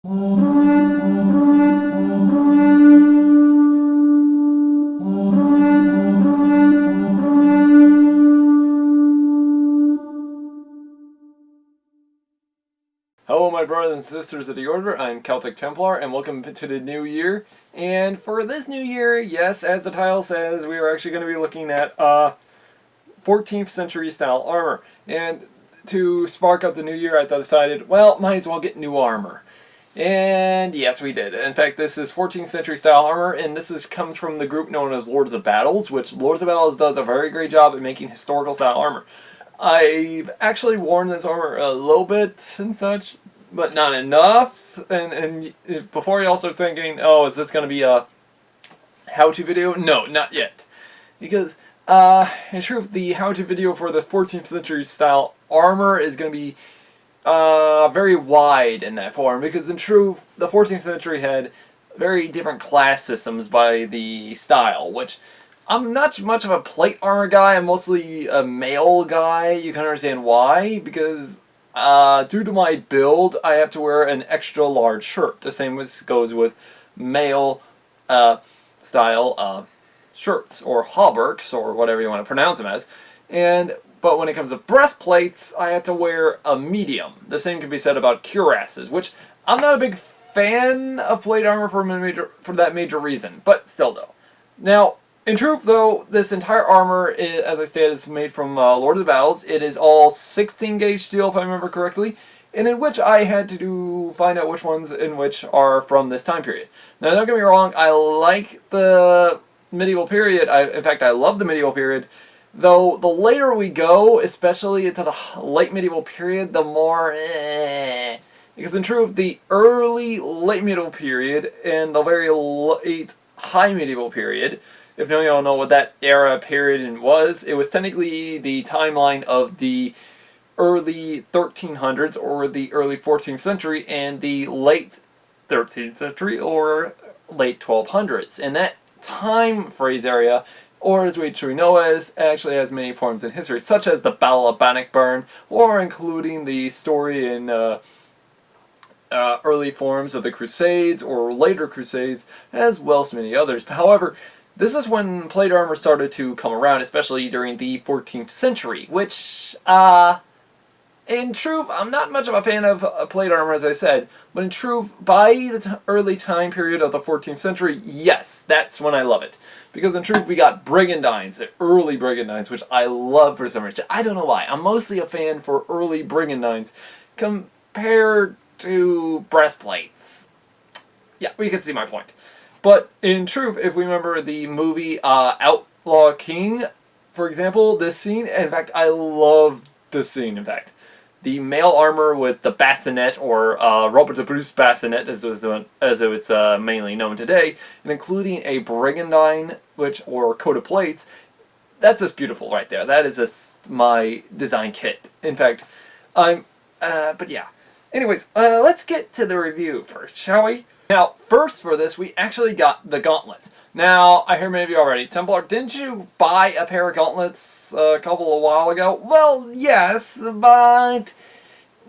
Hello my brothers and sisters of the Order, I'm Celtic Templar and welcome to the new year. And for this new year, yes, as the title says, we are actually going to be looking at 14th century style armor. And to spark up the new year, I decided, well, might as well get new armor. And yes, we did. In fact, this is 14th century style armor, and this comes from the group known as Lords of Battles, which Lords of Battles does a very great job at making historical style armor. I've actually worn this armor a little bit and such, but not enough. And before you all start thinking, oh, is this going to be a how-to video? No, not yet. Because, in truth, the how-to video for the 14th century style armor is going to be very wide in that form. Because in truth, the 14th century had very different class systems by the style, which I'm not much of a plate armor guy. I'm mostly a mail guy. You can understand why, because due to my build, I have to wear an extra large shirt. The same as goes with male style shirts, or hauberks, or whatever you want to pronounce them as. But when it comes to breastplates, I have to wear a medium. The same can be said about cuirasses, which I'm not a big fan of plate armor for that major reason, but still though. Now, in truth, though, this entire armor, as I stated, is made from Lord of the Battles. It is all 16 gauge steel, if I remember correctly, and in which I had to find out which ones in which are from this time period. Now, don't get me wrong, I like the medieval period. In fact, I love the medieval period, though the later we go, especially into the late medieval period, the more Because in truth, the early late medieval period and the very late high medieval period, if you don't know what that era period was, it was technically the timeline of the early 1300s or the early 14th century and the late 13th century or late 1200s. And that time phrase area, or as we truly know as, actually has many forms in history, such as the Battle of Bannockburn, or including the story in early forms of the Crusades or later Crusades, as well as many others. However, this is when plate armor started to come around, especially during the 14th century, which, in truth, I'm not much of a fan of plate armor, as I said, but in truth, by the early time period of the 14th century, yes, that's when I love it. Because in truth, we got brigandines, the early brigandines, which I love for some reason. I don't know why. I'm mostly a fan for early brigandines compared to breastplates. Yeah, we can see my point. But in truth, if we remember the movie Outlaw King, for example, this scene, in fact, I love this scene, in fact. The male armor with the bassinet, or Robert the Bruce bassinet, as it's mainly known today, and including a brigandine, or coat of plates, that's just beautiful right there. That is just my design kit. In fact, but yeah. Anyways, let's get to the review first, shall we? Now, first for this, we actually got the gauntlets. Now, I hear many of you already, Templar, didn't you buy a pair of gauntlets a while ago? Well, yes, but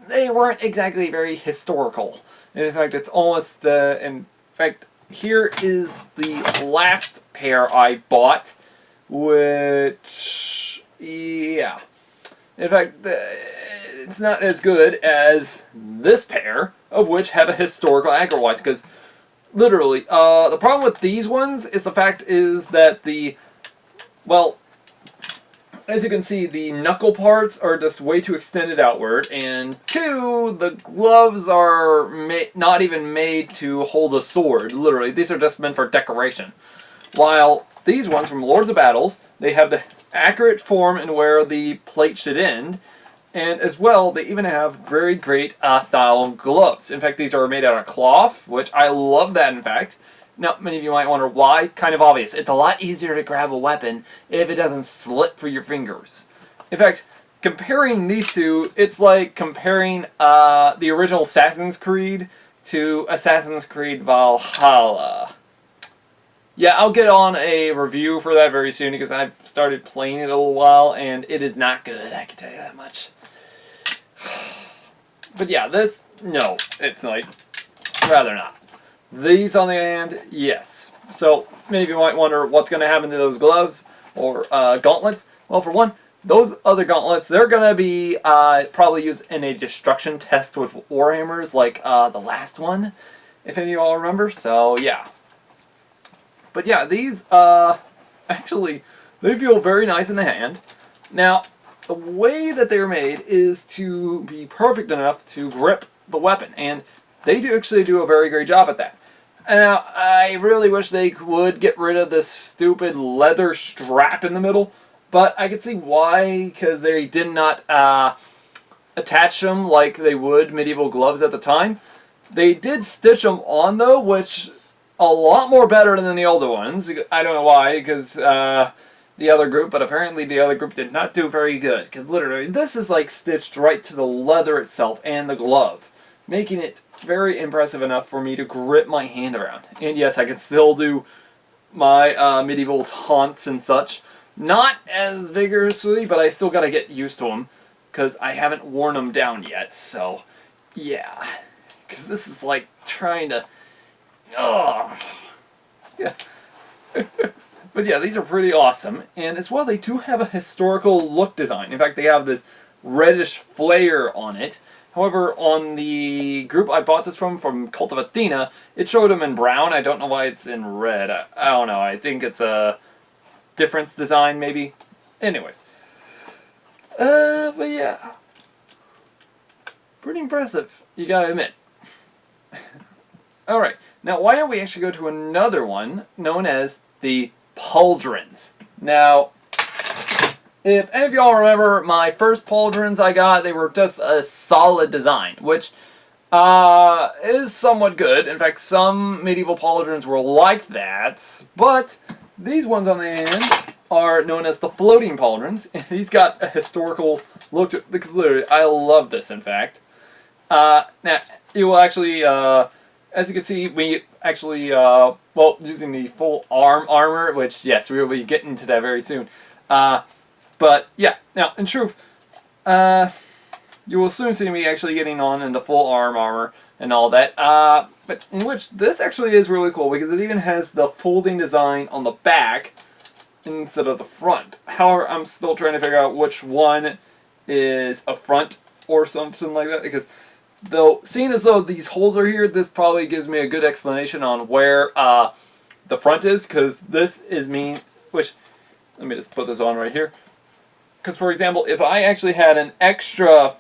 they weren't exactly very historical. And in fact, it's almost, in fact, here is the last pair I bought, which, yeah. In fact, it's not as good as this pair, of which have a historical anchor-wise, because literally, the problem with these ones is the fact is that well, as you can see, the knuckle parts are just way too extended outward, and two, the gloves are not even made to hold a sword, literally. These are just meant for decoration. While these ones from Lords of Battles, they have the accurate form and where the plate should end, and as well, they even have very great style gloves. In fact, these are made out of cloth, which I love that, in fact. Now, many of you might wonder why. Kind of obvious. It's a lot easier to grab a weapon if it doesn't slip through your fingers. In fact, comparing these two, it's like comparing the original Assassin's Creed to Assassin's Creed Valhalla. Yeah, I'll get on a review for that very soon because I've started playing it a little while and it is not good, I can tell you that much. But yeah, this, no, it's like, rather not. These, on the other hand, yes. So many of you might wonder what's going to happen to those gloves or gauntlets. Well, for one, those other gauntlets, they're going to be probably used in a destruction test with warhammers like the last one, if any of you all remember. So, yeah. But yeah, these, actually, they feel very nice in the hand. Now, the way that they're made is to be perfect enough to grip the weapon, and they do actually do a very great job at that. Now, I really wish they would get rid of this stupid leather strap in the middle, but I can see why, because they did not attach them like they would medieval gloves at the time. They did stitch them on, though, which a lot more better than the older ones. I don't know why, because the other group, but apparently the other group did not do very good, because literally this is like stitched right to the leather itself and the glove, making it very impressive enough for me to grip my hand around. And yes, I can still do my medieval taunts and such. Not as vigorously, but I still gotta get used to them, because I haven't worn them down yet, so yeah. Because this is like trying to... Oh. Yeah. But yeah, these are pretty awesome. And as well, they do have a historical look design. In fact, they have this reddish flare on it. However, on the group I bought this from Cult of Athena, it showed them in brown. I don't know why it's in red. I don't know. I think it's a difference design, maybe. Anyways. But yeah. Pretty impressive, you gotta admit. Alright, now why don't we actually go to another one known as the Pauldrons. Now, if any of y'all remember my first Pauldrons I got, they were just a solid design, which is somewhat good. In fact, some medieval Pauldrons were like that, but these ones on the end are known as the floating Pauldrons, and these got a historical look to it, because literally, I love this, in fact. Now, you will actually, as you can see, we actually, well, using the full armor, which, yes, we will be getting to that very soon. But, yeah, now, in truth, you will soon see me actually getting on into full armor and all that. But in which this actually is really cool, because it even has the folding design on the back instead of the front. However, I'm still trying to figure out which one is a front or something like that, because though, seeing as though these holes are here, this probably gives me a good explanation on where the front is, because this is which, let me just put this on right here. Because, for example, if I actually had an extra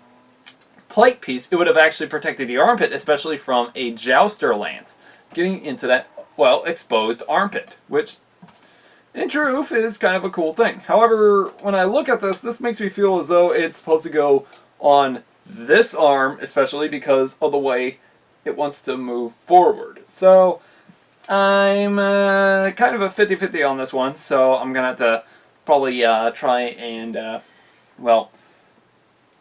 plate piece, it would have actually protected the armpit, especially from a jouster lance, getting into that, well, exposed armpit, which, in truth, is kind of a cool thing. However, when I look at this, this makes me feel as though it's supposed to go on this arm, especially because of the way it wants to move forward. So, I'm kind of a 50-50 on this one, so I'm going to have to probably try and, well,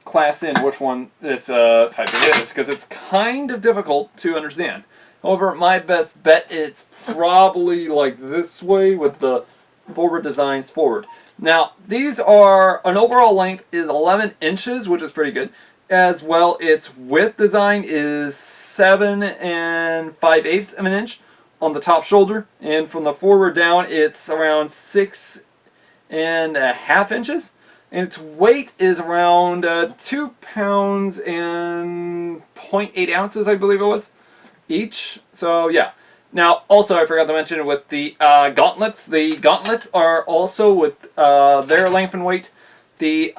class in which one this type is, because it's kind of difficult to understand. However, my best bet is probably like this way with the forward designs forward. Now, these are, an overall length is 11 inches, which is pretty good. As well, its width design is 7 5/8 of an inch on the top shoulder, and from the forward down, it's around 6 1/2 inches, and its weight is around 2 pounds and 0.8 ounces, I believe it was, each. So yeah. Now, also, I forgot to mention with the gauntlets. The gauntlets are also with their length and weight. The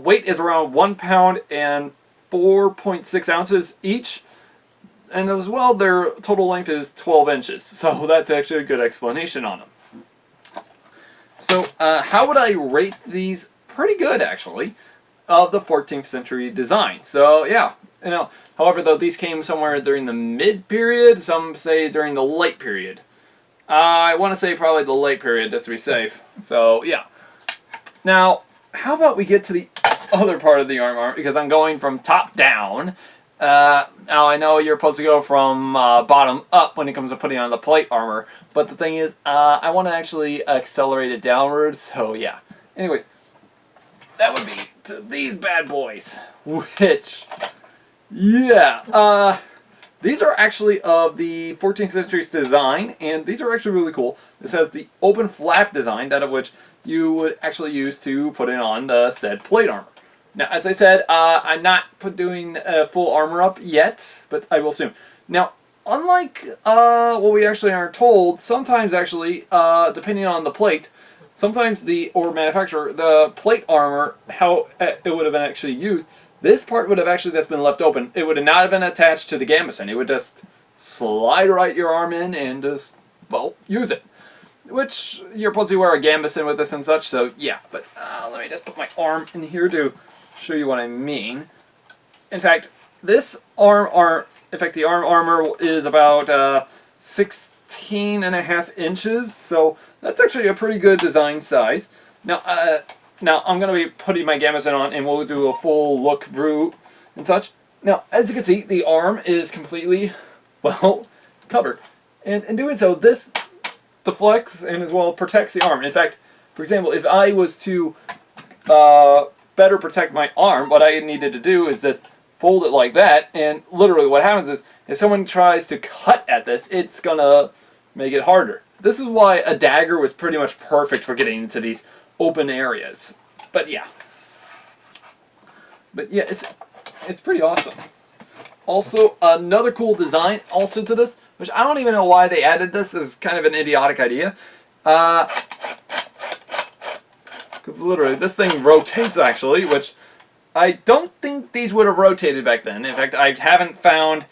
weight is around 1 pound and 4.6 ounces each. And as well, their total length is 12 inches. So that's actually a good explanation on them. So how would I rate these? Pretty good, actually, of the 14th century design. So yeah, you know. However, though, these came somewhere during the mid-period. Some say during the late period. I want to say probably the late period, just to be safe. So yeah. Now, how about we get to the other part of the armor, because I'm going from top down. Now, I know you're supposed to go from bottom up when it comes to putting on the plate armor, but the thing is, I want to actually accelerate it downwards, so yeah. Anyways, that would be to these bad boys, which, yeah, These are actually of the 14th century's design, and these are actually really cool. This has the open flap design, that of which you would actually use to put it on the said plate armor. Now, as I said, I'm not doing a full armor up yet, but I will soon. Now, unlike what we actually are told, sometimes actually, depending on the plate, sometimes or manufacturer, the plate armor, how it would have been actually used, this part would have actually just been left open. It would have not been attached to the gambeson. It would just slide right your arm in and just, well, use it. Which, you're supposed to wear a gambeson with this and such, so yeah. But let me just put my arm in here to show you what I mean. In fact, the arm armor is about 16.5 inches, so that's actually a pretty good design size. Now I'm going to be putting my gambeson on, and we'll do a full look through and such. Now, as you can see, the arm is completely, well, covered. And in doing so, this deflects and as well protects the arm. In fact, for example, if I was to better protect my arm, what I needed to do is just fold it like that, and literally what happens is, if someone tries to cut at this, it's going to make it harder. This is why a dagger was pretty much perfect for getting into these open areas. But yeah, it's pretty awesome. Also, another cool design also to this, which I don't even know why they added this, is kind of an idiotic idea. Because literally this thing rotates actually, which I don't think these would have rotated back then. In fact, I haven't found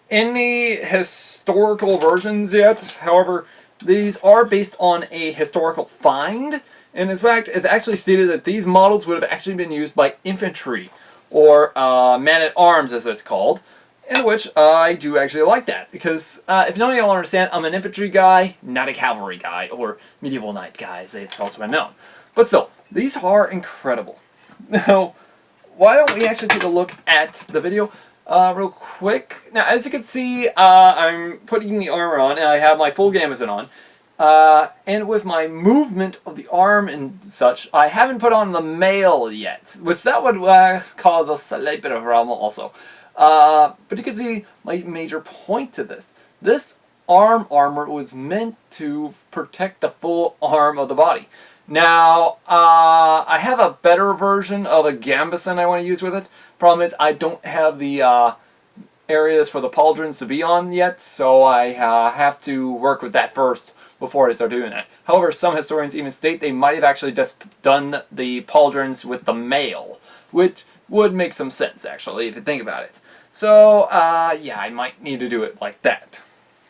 any historical versions yet. However, these are based on a historical find. And in fact, it's actually stated that these models would have actually been used by infantry, or man-at-arms as it's called, in which I do actually like that. Because if none of y'all understand, I'm an infantry guy, not a cavalry guy, or medieval knight guy, as it's also been known. But still, these are incredible. Now, why don't we actually take a look at the video real quick. Now, as you can see, I'm putting the armor on, and I have my full gambeson on. And with my movement of the arm and such, I haven't put on the mail yet, which that would cause a slight bit of a problem also. But you can see my major point to this. This arm armor was meant to protect the full arm of the body. Now, I have a better version of a gambeson I want to use with it. Problem is, I don't have the areas for the pauldrons to be on yet, so I have to work with that first before I start doing that. However, some historians even state they might have actually just done the pauldrons with the mail, which would make some sense, actually, if you think about it. So, yeah, I might need to do it like that.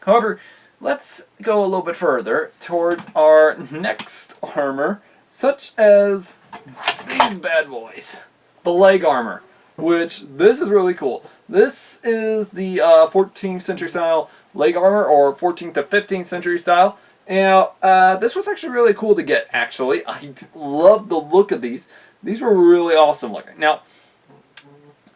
However, let's go a little bit further towards our next armor, such as these bad boys. The leg armor, which this is really cool. This is the 14th century style leg armor, or 14th to 15th century style. Now, this was actually really cool to get, actually. I love the look of these. These were really awesome looking. Now,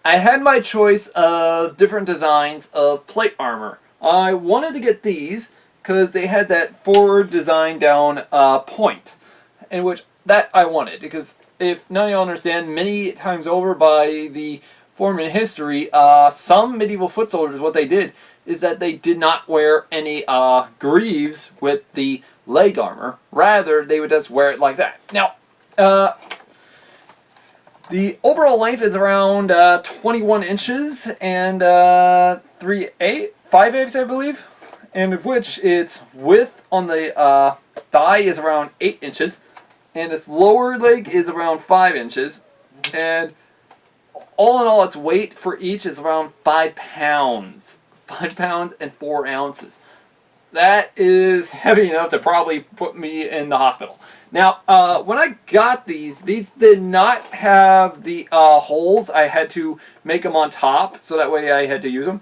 I had my choice of different designs of plate armor. I wanted to get these because they had that forward design down point, in which that I wanted. Because if none of you understand, many times over by the form in history, some medieval foot soldiers, what they did is that they did not wear any greaves with the leg armor. Rather, they would just wear it like that. Now, the overall length is around 21 inches and 5/8, I believe, and of which its width on the thigh is around 8 inches, and its lower leg is around 5 inches, and all in all, its weight for each is around 5 pounds. 5 pounds and 4 ounces. That is heavy enough to probably put me in the hospital. Now, when I got these did not have the holes. I had to make them on top, so that way I had to use them.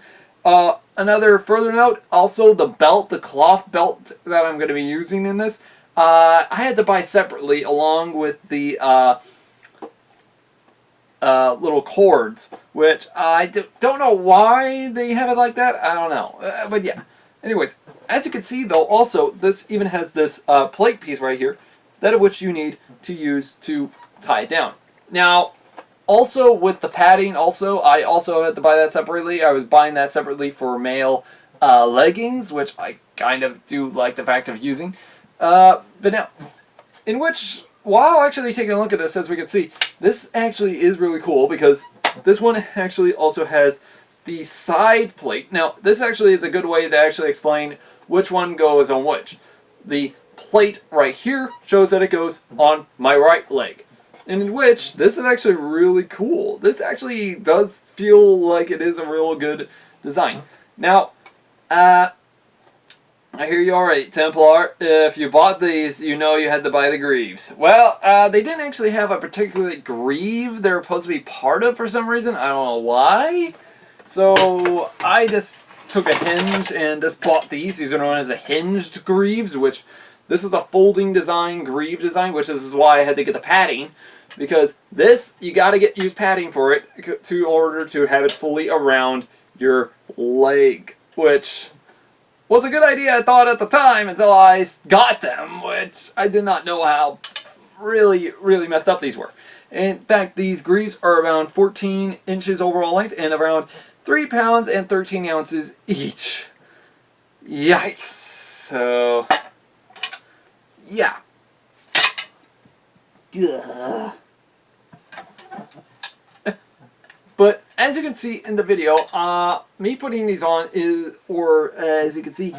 Another further note, also the belt, the cloth belt that I'm going to be using in this, I had to buy separately along with the little cords, which I don't know why they have it like that. I don't know. But yeah. Anyways, as you can see though, also, this even has this plate piece right here, that of which you need to use to tie it down. Now, Also, with the padding, I also had to buy that separately. I was buying that separately for male leggings, which I kind of do like the fact of using. But now, while actually taking a look at this, as we can see, this actually is really cool because this one actually also has the side plate. Now, this actually is a good way to actually explain which one goes on which. The plate right here shows that it goes on my right leg. In which, this is actually really cool. This actually does feel like it is a real good design. Now, I hear you already, Templar. If you bought these, you know you had to buy the greaves. Well, they didn't actually have a particular greave they're supposed to be part of for some reason. I don't know why. So, I just took a hinge and just bought these. These are known as a hinged greaves, which this is a folding design, greave design, which is why I had to get the padding. Because this, you got to use padding for it in order to have it fully around your leg. Which was a good idea, I thought, at the time, until I got them, which I did not know how really messed up these were. In fact, these greaves are around 14 inches overall length and around 3 pounds and 13 ounces each. Yikes. So, yeah. Ugh. But as you can see in the video, me putting these on is, or as you can see,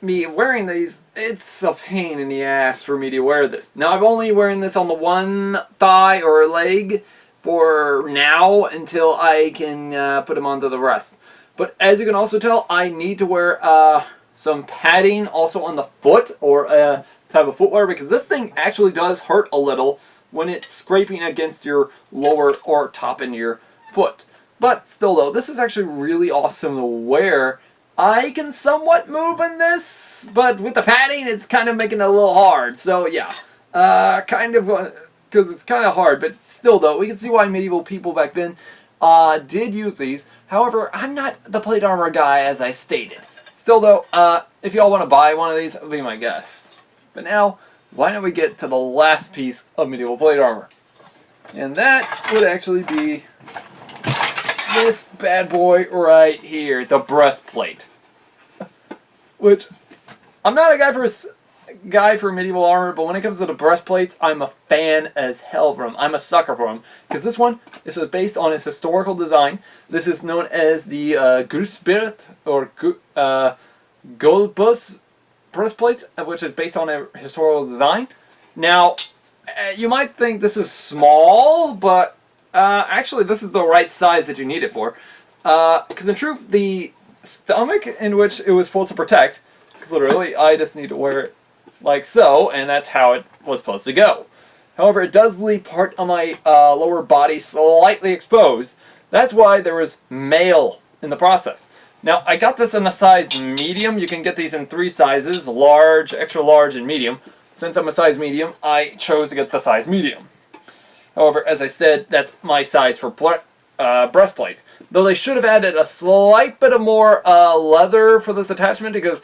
me wearing these, it's a pain in the ass for me to wear this. Now I'm only wearing this on the one thigh or leg for now until I can put them onto the rest. But as you can also tell, I need to wear some padding also on the foot or a type of footwear because this thing actually does hurt a little when it's scraping against your lower or top in your foot. But still though, this is actually really awesome to wear. I can somewhat move in this, but with the padding, it's kind of making it a little hard. So yeah, kind of, because it's kind of hard, but still though, we can see why medieval people back then did use these. However, I'm not the plate armor guy as I stated. Still though, if y'all want to buy one of these, be my guest. But now, why don't we get to the last piece of medieval plate armor? And that would actually be this bad boy right here, the breastplate. Which, I'm not a guy for medieval armor, but when it comes to the breastplates, I'm a fan as hell for them. I'm a sucker for them. Because this one is based on its historical design. This is known as the Greaves or Gulbus breastplate, which is based on a historical design. Now, you might think this is small, but actually this is the right size that you need it for. Because in truth, the stomach in which it was supposed to protect, because literally I just need to wear it like so, and that's how it was supposed to go. However, it does leave part of my lower body slightly exposed. That's why there was mail in the process. Now, I got this in a size medium. You can get these in 3 sizes, large, extra large, and medium. Since I'm a size medium, I chose to get the size medium. However, as I said, that's my size for breastplates. Though they should have added a slight bit of more leather for this attachment because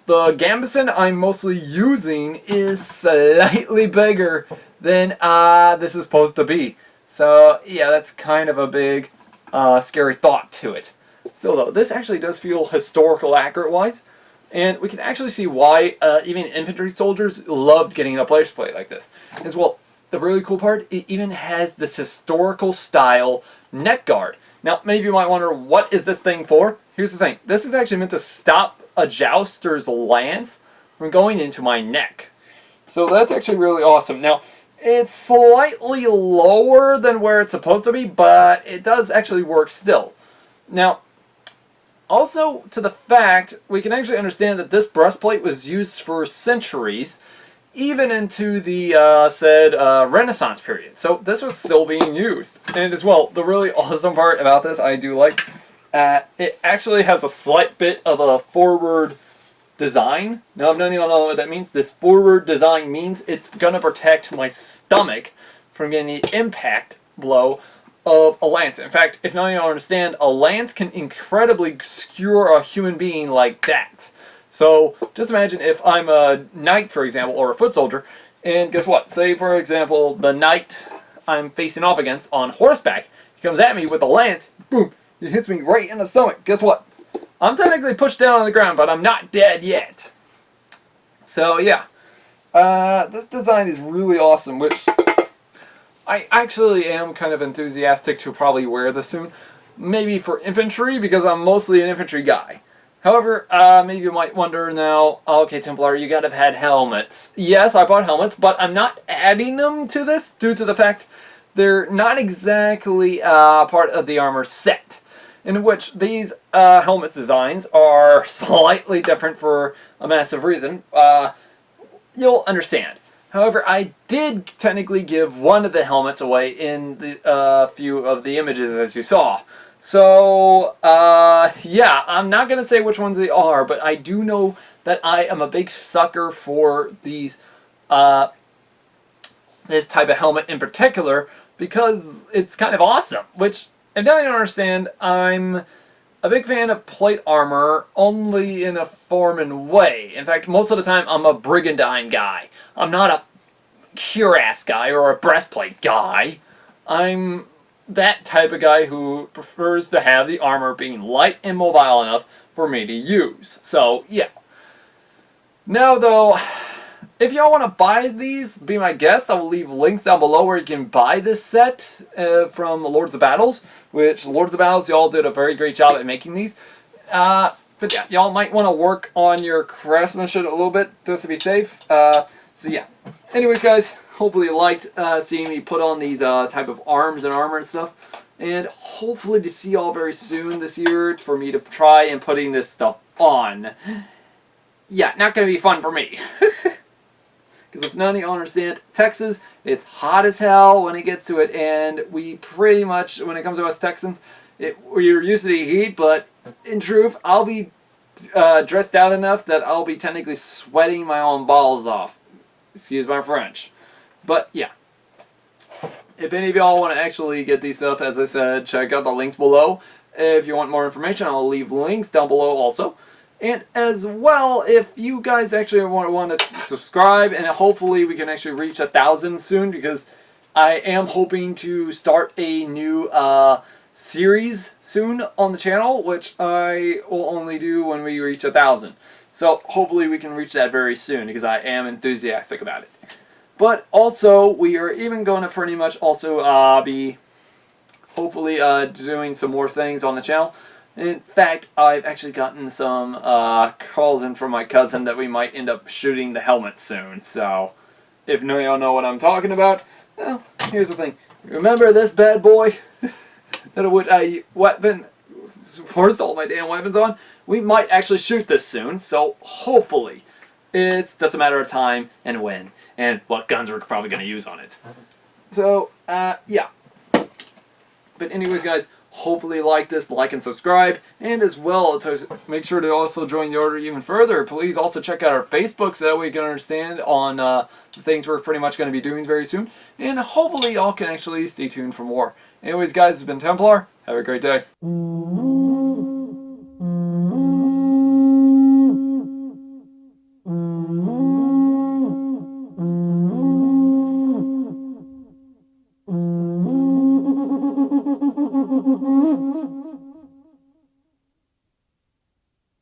the gambeson I'm mostly using is slightly bigger than this is supposed to be. So, yeah, that's kind of a big, scary thought to it. Still though, this actually does feel historical accurate-wise, and we can actually see why even infantry soldiers loved getting a breastplate like this. As well, the really cool part, it even has this historical style neck guard. Now, many of you might wonder, what is this thing for? Here's the thing. This is actually meant to stop a jouster's lance from going into my neck. So that's actually really awesome. Now, it's slightly lower than where it's supposed to be, but it does actually work still. Now, also to the fact, we can actually understand that this breastplate was used for centuries, even into the Renaissance period. So this was still being used. And as well, the really awesome part about this, I do like, it actually has a slight bit of a forward design. Now, if none of you know what that means, this forward design means it's going to protect my stomach from getting the impact blow of a lance. In fact, if none of you understand, a lance can incredibly skewer a human being like that. So, just imagine if I'm a knight, for example, or a foot soldier, and guess what? Say, for example, the knight I'm facing off against on horseback. He comes at me with a lance. Boom! He hits me right in the stomach. Guess what? I'm technically pushed down on the ground, but I'm not dead yet. So yeah, this design is really awesome, which I actually am kind of enthusiastic to probably wear this soon. Maybe for infantry, because I'm mostly an infantry guy. However, maybe you might wonder now, okay, Templar, you gotta have had helmets. Yes, I bought helmets, but I'm not adding them to this due to the fact they're not exactly part of the armor set, in which these helmet designs are slightly different for a massive reason. You'll understand. However, I did technically give one of the helmets away in the few of the images as you saw. So, yeah, I'm not going to say which ones they are, but I do know that I am a big sucker for these, this type of helmet in particular, because it's kind of awesome, which, if now you don't understand, I'm a big fan of plate armor only in a form and way. In fact, most of the time, I'm a brigandine guy. I'm not a cuirass guy or a breastplate guy. I'm that type of guy who prefers to have the armor being light and mobile enough for me to use. So, yeah. Now, though, if y'all want to buy these, be my guest. I will leave links down below where you can buy this set from Lords of Battles, which Lords of Battles, y'all did a very great job at making these. But yeah, y'all might want to work on your craftsmanship a little bit just to be safe. So yeah. Anyways, guys, hopefully you liked seeing me put on these type of arms and armor and stuff. And hopefully to see y'all very soon this year for me to try and putting this stuff on. Yeah, not going to be fun for me. Because if none of y'all understand, Texas, it's hot as hell when it gets to it. And we pretty much, when it comes to us Texans, we're used to the heat. But in truth, I'll be dressed out enough that I'll be technically sweating my own balls off. Excuse my French. But yeah. If any of y'all want to actually get these stuff, as I said, check out the links below. If you want more information, I'll leave links down below also. And as well, if you guys actually want to subscribe, and hopefully we can actually reach 1,000 soon, because I am hoping to start a new series soon on the channel, which I will only do when we reach 1,000. So hopefully we can reach that very soon, because I am enthusiastic about it. But also, we are even going to pretty much also be hopefully doing some more things on the channel. In fact, I've actually gotten some calls in from my cousin that we might end up shooting the helmet soon. So, if none of y'all know what I'm talking about, well, here's the thing. Remember this bad boy that which I forced all my damn weapons on? We might actually shoot this soon, so hopefully it's just a matter of time and when and what guns we're probably going to use on it. So, yeah. But anyways, guys, hopefully you like this, like and subscribe, and as well, to make sure to also join the order even further, please also check out our Facebook so that way you can understand on the things we're pretty much going to be doing very soon, and hopefully y'all can actually stay tuned for more. Anyways, guys, it's been Templar. Have a great day.